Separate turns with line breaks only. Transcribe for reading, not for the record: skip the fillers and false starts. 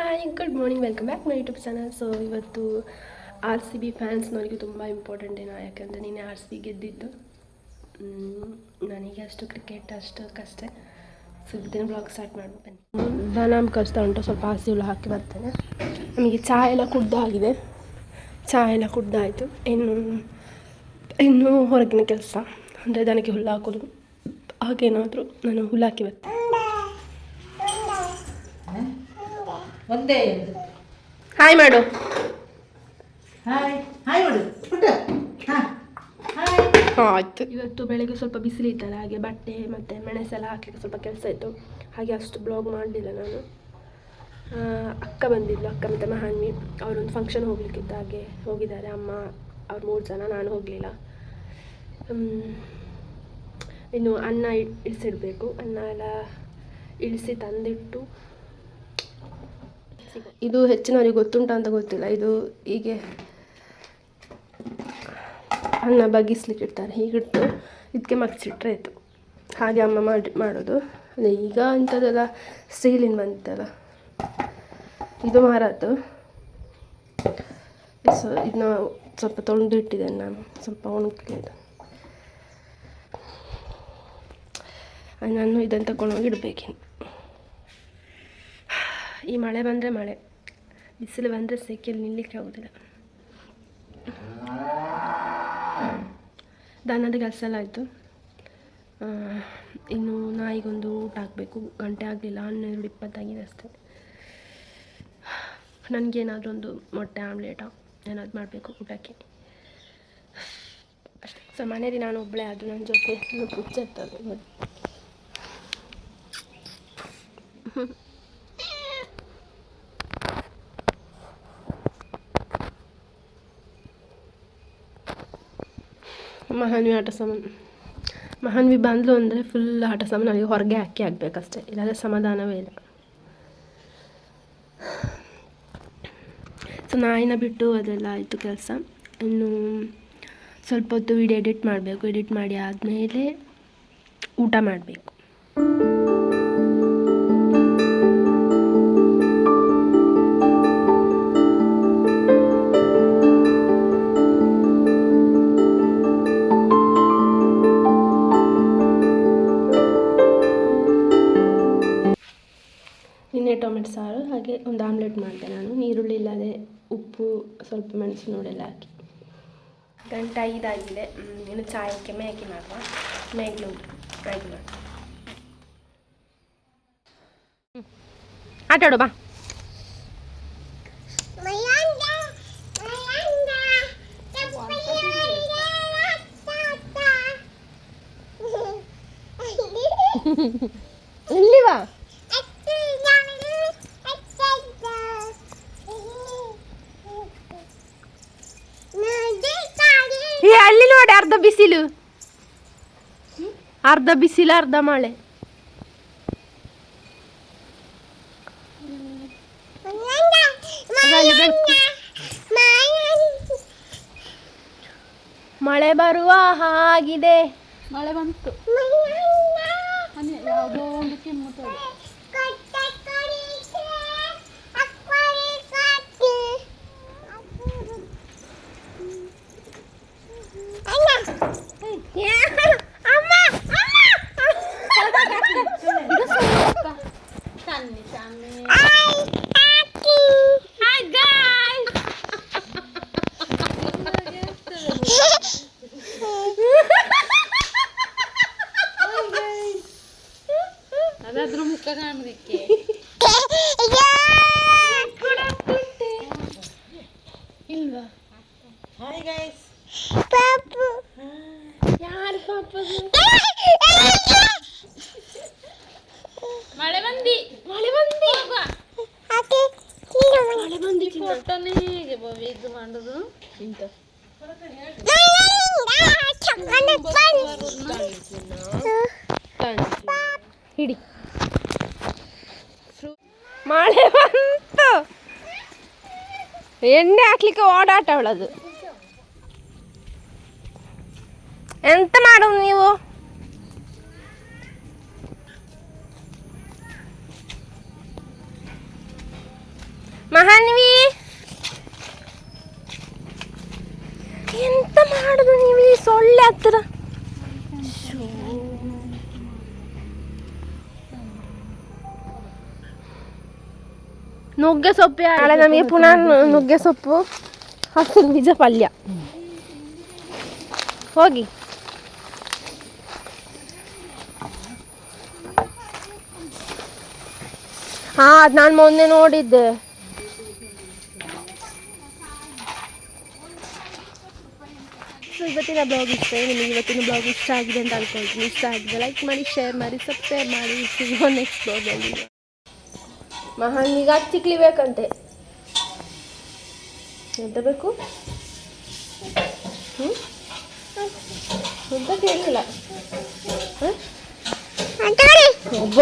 Hi good morning welcome back my YouTube channel. So ಇವತ್ತು R C B ಫ್ಯಾನ್ಸ್ನವರಿಗೆ ತುಂಬ important ಏನೋ, ಯಾಕಂದರೆ ನೀನೆ ಆರ್ ಸಿ ಬಿ ಗೆದ್ದಿದ್ದು. ನನಗೆ ಅಷ್ಟು ಕ್ರಿಕೆಟ್ ಅಷ್ಟು ಕಷ್ಟ. ಸೊ ಇವತ್ತಿನ ಬ್ಲಾಗ್ ಸ್ಟಾರ್ಟ್ ಮಾಡ್ಬೇಕು ಬನ್ನಿ. ದನ ಕಳಿಸ್ತಾ ಉಂಟು, ಸ್ವಲ್ಪ ಹಸಿ ಹುಳು ಹಾಕಿ ಬರ್ತೇನೆ. ನಮಗೆ ಚಹಾ ಎಲ್ಲ ಕುಡ್ದಾಗಿದೆ, ಚಹಾ ಎಲ್ಲ ಕುಡ್ದಾಯಿತು. ಇನ್ನು ಹೊರಗಿನ ಕೆಲಸ ಅಂದರೆ ದನಕ್ಕೆ ಹುಲ್ಲು ಹಾಕೋದು, ಹಾಗೇನಾದರೂ ನಾನು ಹುಲ್ಲು ಹಾಕಿ ಬರ್ತೇನೆ.
ಒಂದೇ
ಹಾಯ್ ಮಾಡು.
ಹಾಯ್ ಹಾಯ್ ಮಾಡು ಪುಟ್ಟ.
ಆಯಿತು. ಇವತ್ತು ಬೆಳಗ್ಗೆ ಸ್ವಲ್ಪ ಬಿಸಿಲಿತ್ತಲ್ಲ, ಹಾಗೆ ಬಟ್ಟೆ ಮತ್ತು ಮೆಣಸೆಲ್ಲ ಹಾಕಲಿಕ್ಕೆ ಸ್ವಲ್ಪ ಕೆಲಸ ಇತ್ತು, ಹಾಗೆ ಅಷ್ಟು ಬ್ಲಾಗ್ ಮಾಡಲಿಲ್ಲ ನಾನು. ಅಕ್ಕ ಬಂದಿದ್ಲು, ಅಕ್ಕ ಮತ್ತು ಮಹಾನ್ವಿ. ಅವರೊಂದು ಫಂಕ್ಷನ್ ಹೋಗ್ಲಿಕ್ಕಿತ್ತು, ಹಾಗೆ ಹೋಗಿದ್ದಾರೆ. ಅಮ್ಮ ಅವ್ರು 3 ಜನ, ನಾನು ಹೋಗಲಿಲ್ಲ. ಇನ್ನು ಅನ್ನ ಇಳಿಸಿಡಬೇಕು. ಅನ್ನ ಎಲ್ಲ ಇಳಿಸಿ ತಂದಿಟ್ಟು, ಇದು ಹೆಚ್ಚಿನವರಿಗೆ ಗೊತ್ತುಂಟ ಅಂತ ಗೊತ್ತಿಲ್ಲ, ಇದು ಹೀಗೆ ಅನ್ನ ಬಗ್ಗಿಸ್ಲಿಕ್ಕೆ ಇಡ್ತಾರೆ. ಹೀಗಿಟ್ಟು ಇದಕ್ಕೆ ಮಗ್ಚಿಟ್ರೆ ಆಯಿತು. ಹಾಗೆ ಅಮ್ಮ ಮಾಡೋದು. ಅದೇ ಈಗ ಇಂಥದ್ದೆಲ್ಲ ಸ್ಟೀಲಿನ ಬಂತಲ್ಲ, ಇದು ಮಾರಾತು. ಸೊ ಇದನ್ನ ಸ್ವಲ್ಪ ತೊಳೆದು ಇಟ್ಟಿದ್ದೇನೆ ನಾನು, ಸ್ವಲ್ಪ ಒಣಗಲಿದೆ. ನಾನು ಇದನ್ನು ತಗೊಂಡೋಗಿ ಇಡಬೇಕಿನ್ನು. ಈ ಮಳೆ ಬಂದರೆ ಮಳೆ, ಬಿಸಿಲು ಬಂದರೆ ಸೆಕೆಯಲ್ಲಿ ನಿಲ್ಲಕ್ಕೆ ಆಗೋದಿಲ್ಲ. ದನದ ಕೆಲಸ ಎಲ್ಲ ಆಯಿತು. ಇನ್ನು ನಾಯಿಗೊಂದು ಊಟ ಹಾಕಬೇಕು. ಗಂಟೆ ಆಗಲಿಲ್ಲ, 12:20 ಆಗಿದೆ ಅಷ್ಟೇ. ನನಗೇನಾದರೂ ಒಂದು ಮೊಟ್ಟೆ ಆಮ್ಲೆಟ ಏನಾದರೂ ಮಾಡಬೇಕು ಊಟಕ್ಕೆ ಅಷ್ಟೇ. ಸೊ ಮನೇಲಿ ನಾನು ಒಬ್ಬಳೇ, ಅದು ನನ್ನ ಜೊತೆ ಪುಚ್ಚ ಇರ್ತದೆ ನೋಡಿ. ಮಹಾನ್ವಿ ಆಟ ಸಾಮಾನು, ಮಹಾನ್ವಿ ಬಂದಳು ಅಂದರೆ ಫುಲ್ ಆಟ ಸಾಮಾನು ನನಗೆ ಹೊರಗೆ ಹಾಕಬೇಕಷ್ಟೇ, ಇಲ್ಲಾಂದರೆ ಸಮಾಧಾನವೇ ಇಲ್ಲ. ಸೊ ನಾಯಿನ ಬಿಟ್ಟು ಅದೆಲ್ಲ ಆಯಿತು ಕೆಲಸ. ಇನ್ನು ಸ್ವಲ್ಪ ಹೊತ್ತು ವಿಡಿಯೋ ಎಡಿಟ್ ಮಾಡಬೇಕು. ಎಡಿಟ್ ಮಾಡಿ ಆದಮೇಲೆ ಊಟ ಮಾಡಬೇಕು. ನಿನ್ನೆ ಟೊಮೆಟೊ ಸಾರು, ಹಾಗೆ ಒಂದು ಆಮ್ಲೆಟ್ ಮಾಡಿದೆ ನಾನು. ಈರುಳ್ಳಿ ಇಲ್ಲದೆ ಉಪ್ಪು ಸ್ವಲ್ಪ ಮೆಣಸು ನೋಡೆಲ್ಲ ಹಾಕಿ. ಗಂಟೆ 5 ಆಗಿದೆ. ಇನ್ನು ಚಾಯಕ್ಕೆ ಮ್ಯಾಗಿ ಮಾಡುವ. ಮ್ಯಾಗಿ ಉಂಟು, ಮ್ಯಾಗಿ ಮಾಡುವ. ಆಟ ಆಡು ಬಾ. ಇಲ್ಲಿ ಬಾ. ಅಲ್ಲಿ ನೋಡಿ, ಅರ್ಧ ಬಿಸಿಲು, ಅರ್ಧ ಬಿಸಿಲು, ಅರ್ಧ ಮಳೆ. ಮಳೆ ಬರುವ ಹಾಗಿದೆ.
ಮಳೆ ಬಂತು, ಯಾವುದೋ ಒಂದು ಕೆಮ್ಮು. ಅದಾದ್ರೂ ಮುಖ ಕಾಣಲಿಕ್ಕೆ ಇಲ್ವಾ? Hi guys. ಪಾಪು ಯಾರು ಪಾಪು? ಮಳೆ ಬಂದಿ, ಮಳೆ ಬಂದಿ, ಮಳೆ ಬಂದಿ. ಫೋಟೋನೇ ಹೇಗೆ ಇದು ಮಾಡೋದು ಇಂತ ಹಿಡಿ. ಮಳೆ ಬಂತು, ಎಣ್ಣೆ ಹಾಕ್ಲಿಕ್ಕೆ ಓಡಾಟ ಅವಳದು. ಎಂತ ಮಾಡೋದು ನೀವು?
ಮಹಾನ್ವಿ ಎಂತ ಮಾಡುದು ನೀವು ಈ ಸೊಳ್ಳೆ ಹತ್ತಿರ ನುಗ್ಗೆ ಸೊಪ್ಪು ನಾಳೆ ನಮಗೆ ಪುನಃ ನುಗ್ಗೆ ಸೊಪ್ಪು ಹಸಿರು ಬೀಜ ಪಲ್ಯ ಹೋಗಿ ಹಾ ಅದು ನಾನು ಮೊನ್ನೆ ನೋಡಿದ್ದೆ ಸೊ ಇವತ್ತಿನ ಬ್ಲಾಗ್ ಇಷ್ಟ ನಿಮಗೆ ಇವತ್ತಿನ ಬ್ಲಾಗ್ ಇಷ್ಟ ಆಗಿದೆ ಅಂತ ಅನ್ಕೊಳ್ತೀನಿ. ಇಷ್ಟ ಆಗಿದೆ ಲೈಕ್ ಮಾಡಿ, ಶೇರ್ ಮಾಡಿ, ಸಬ್ಸ್ಕ್ರೈಬ್ ಮಾಡಿ. ಸಿಗೋ ನೆಕ್ಸ್ಟ್ ಬ್ಲಾಗಲ್ಲಿ. ಮಹಾನಿಗೆ ಚಿಕ್ಲಿ ಬೇಕಂತೆ. ಎಂತ ಬೇಕು ಅಂತ ಕೇಳಿಲ್ಲ. ಒಬ್ಬ